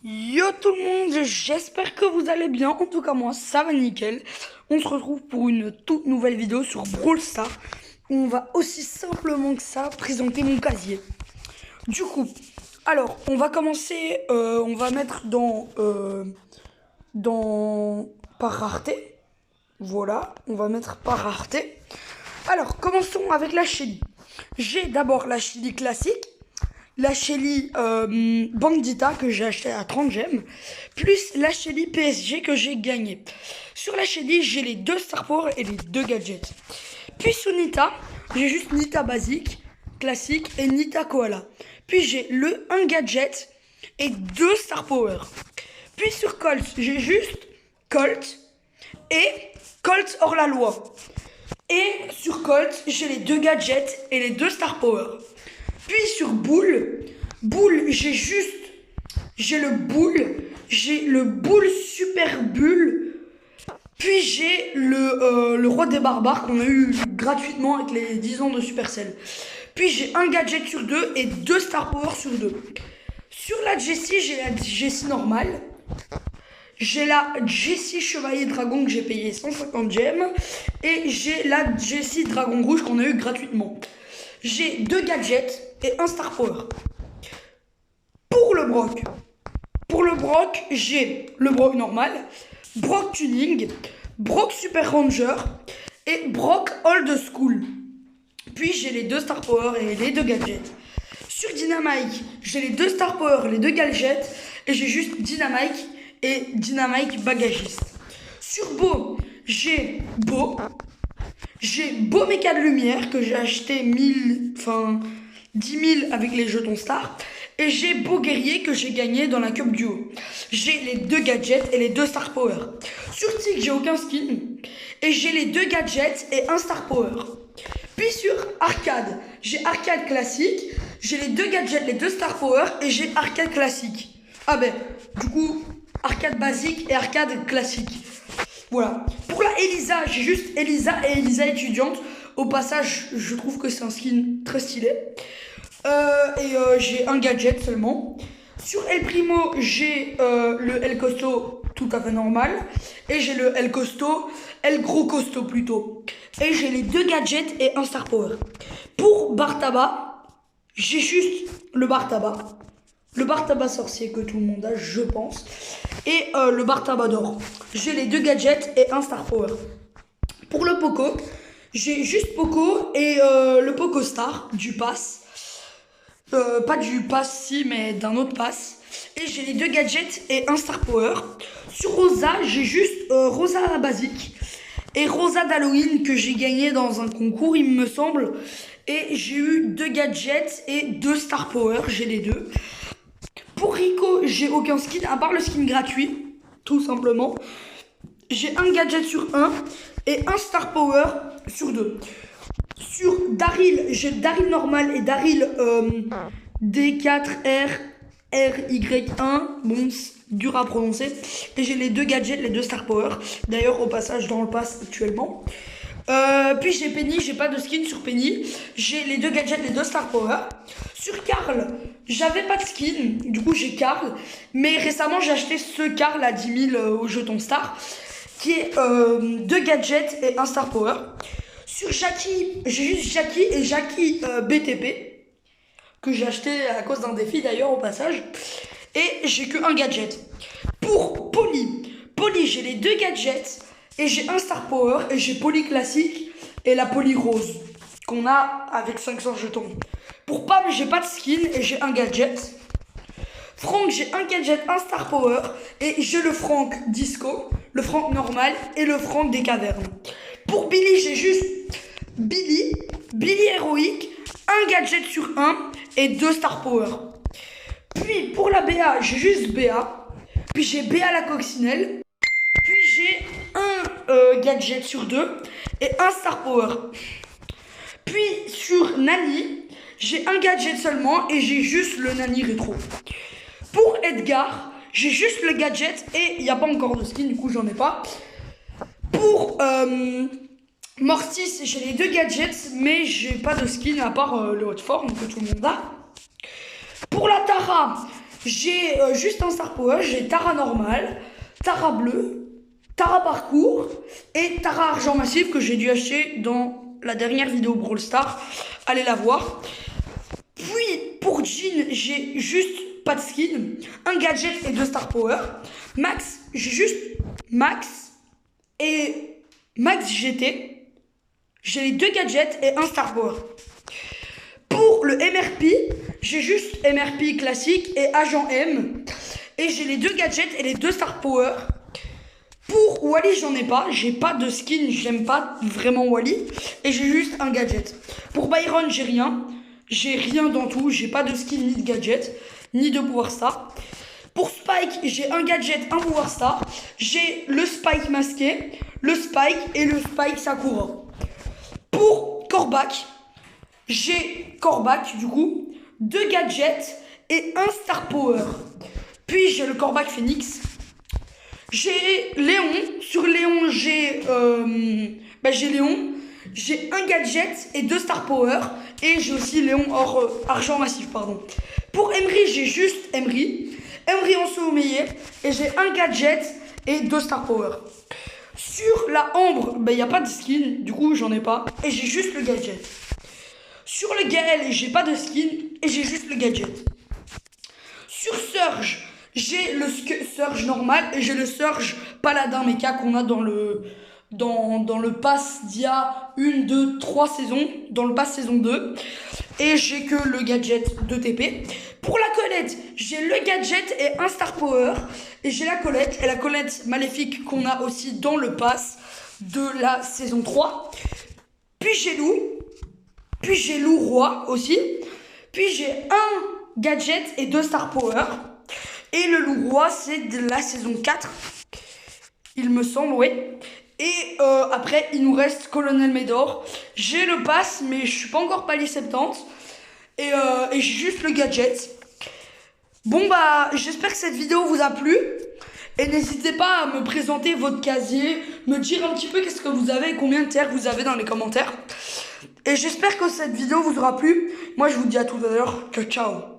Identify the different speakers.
Speaker 1: Yo tout le monde, j'espère que vous allez bien. En tout cas moi ça va nickel. On se retrouve pour une toute nouvelle vidéo sur Brawl Stars où on va aussi simplement que ça présenter mon casier. Du coup, alors on va commencer, on va mettre dans par rareté. Voilà, on va mettre par rareté. Alors commençons avec la Shelly. J'ai d'abord la Shelly classique, la Shelly Bandita que j'ai acheté à 30 gemmes, plus la Shelly PSG que j'ai gagné. Sur la Shelly, j'ai les deux Star Power et les deux gadgets. Puis sur Nita, j'ai juste Nita basique, classique et Nita Koala. Puis j'ai un gadget et deux Star Power. Puis sur Colt, j'ai juste Colt et Colt hors la loi. Et sur Colt, j'ai les deux gadgets et les deux Star Power. Puis sur Bull, j'ai le Bull Super Bull. Puis j'ai le Roi des Barbares qu'on a eu gratuitement avec les 10 ans de Supercell. Puis j'ai un gadget sur deux et deux Star Power sur deux. Sur la Jessie, j'ai la Jessie normale. J'ai la Jessie Chevalier Dragon que j'ai payé 150 gemmes. Et j'ai la Jessie Dragon Rouge qu'on a eu gratuitement. J'ai deux gadgets et un Star Power. Pour le Brock, j'ai le Brock normal, Brock Tuning, Brock Super Ranger et Brock Old School. Puis j'ai les deux Star Power et les deux gadgets. Sur Dynamite, j'ai les deux Star Power et les deux gadgets. Et j'ai juste Dynamite et Dynamite bagagiste. Sur Beau, j'ai Beau. J'ai Beau Méca de Lumière que j'ai acheté 10 000 avec les jetons Star. Et j'ai Beau Guerrier que j'ai gagné dans la Cup Duo. J'ai les deux gadgets et les deux Star Power. Sur Tig, j'ai aucun skin. Et j'ai les deux gadgets et un Star Power. Puis sur Arcade, j'ai Arcade classique. J'ai les deux gadgets, les deux Star Power et j'ai Arcade classique. Ah ben, du coup, Arcade basique et Arcade classique. Voilà. Pour la Elisa, j'ai juste Elisa et Elisa étudiante. Au passage, je trouve que c'est un skin très stylé. J'ai un gadget seulement. Sur El Primo, j'ai le El Costo tout à fait normal. Et j'ai le El Costo, El Gros Costo plutôt. Et j'ai les deux gadgets et un Star Power. Pour Bartaba, j'ai juste le Bartaba. Le bar tabac sorcier que tout le monde a, je pense. Et le bar tabac d'or. J'ai les deux gadgets et un Star Power. Pour le Poco, j'ai juste Poco et le Poco Star du pass. Pas du pass si, mais d'un autre pass. Et j'ai les deux gadgets et un Star Power. Sur Rosa, j'ai juste Rosa basique. Et Rosa d'Halloween que j'ai gagné dans un concours, il me semble. Et j'ai eu deux gadgets et deux Star Power, j'ai les deux. Pour Rico, j'ai aucun skin, à part le skin gratuit, tout simplement. J'ai un gadget sur un et un Star Power sur deux. Sur Daryl, j'ai Daryl normal et Daryl D4R RY1. Bon, c'est dur à prononcer. Et j'ai les deux gadgets, les deux Star Power. D'ailleurs, au passage, dans le pass actuellement. Puis j'ai Penny, j'ai pas de skin sur Penny. J'ai les deux gadgets, les deux Star Power. Sur Karl, j'avais pas de skin, du coup j'ai Karl. Mais récemment j'ai acheté ce Karl à 10 000 au jeton Star. Qui est deux gadgets et un Star Power. Sur Jackie, j'ai juste Jackie et Jackie BTP. Que j'ai acheté à cause d'un défi d'ailleurs au passage. Et j'ai que un gadget. Pour Polly, j'ai les deux gadgets. Et j'ai un Star Power et j'ai Poly classique et la Poly rose qu'on a avec 500 jetons. Pour Pam, j'ai pas de skin et j'ai un gadget. Franck, j'ai un gadget, un Star Power et j'ai le Franck Disco, le Franck normal et le Franck des cavernes. Pour Billy, j'ai juste Billy héroïque, un gadget sur un et deux Star Power. Puis pour la BA, j'ai juste BA. Puis j'ai BA la coccinelle. Puis j'ai un gadget sur deux et un Star Power. Puis sur Nani, j'ai un gadget seulement et j'ai juste le Nani rétro. Pour Edgar, j'ai juste le gadget et il n'y a pas encore de skin, du coup j'en ai pas. Pour Mortis, j'ai les deux gadgets mais j'ai pas de skin à part le haute forme que tout le monde a. Pour la Tara, J'ai juste un Star Power, j'ai Tara normal, Tara bleu, Tara parcours et Tara argent massif que j'ai dû acheter dans la dernière vidéo Brawl Stars. Allez la voir. Puis pour Jean, j'ai juste pas de skin, un gadget et 2 Star Power. Max, j'ai juste Max et Max GT. J'ai les 2 gadgets et un Star Power. Pour le MRP, j'ai juste MRP classique et Agent M. Et j'ai les 2 gadgets et les 2 Star Power. Pour Wally, j'en ai pas. J'ai pas de skin, j'aime pas vraiment Wally. Et j'ai juste un gadget. Pour Byron, j'ai rien. J'ai rien dans tout. J'ai pas de skin ni de gadget, ni de pouvoir star. Pour Spike, j'ai un gadget, un pouvoir star. J'ai le Spike masqué, le Spike et le Spike Sakura. Pour Kor'bak, j'ai Kor'bak du coup, 2 gadgets et un Star Power. Puis j'ai le Kor'bak Phoenix. J'ai Léon. Sur Léon, j'ai Léon. J'ai un gadget et 2 Star Power. Et j'ai aussi Léon hors argent massif, pardon. Pour Emery, j'ai juste Emery. Emery en sommeillé. Et j'ai un gadget et 2 Star Power. Sur la Ambre, il n'y a pas de skin. Du coup, j'en ai pas. Et j'ai juste le gadget. Sur le Gaël, j'ai pas de skin. Et j'ai juste le gadget. Sur Surge, j'ai le Surge normal et j'ai le Surge Paladin Mecha qu'on a dans le pass d'il y a 1, 2, 3 saisons, dans le pass saison 2. Et j'ai que le gadget de TP. Pour la Colette, j'ai le gadget et un Star Power. Et j'ai la Colette, et la Colette maléfique qu'on a aussi dans le pass de la saison 3. Puis j'ai Lou. Puis j'ai Lou Roi aussi. Puis j'ai un gadget et 2 Star Power. Et le loup roi, c'est de la saison 4. Il me semble, oui. Et après, il nous reste Colonel Médor. J'ai le pass, mais je suis pas encore palier 70. Et j'ai juste le gadget. Bon, j'espère que cette vidéo vous a plu. Et n'hésitez pas à me présenter votre casier, me dire un petit peu qu'est-ce que vous avez, combien de terres vous avez dans les commentaires. Et j'espère que cette vidéo vous aura plu. Moi, je vous dis à tout à l'heure. Ciao, ciao.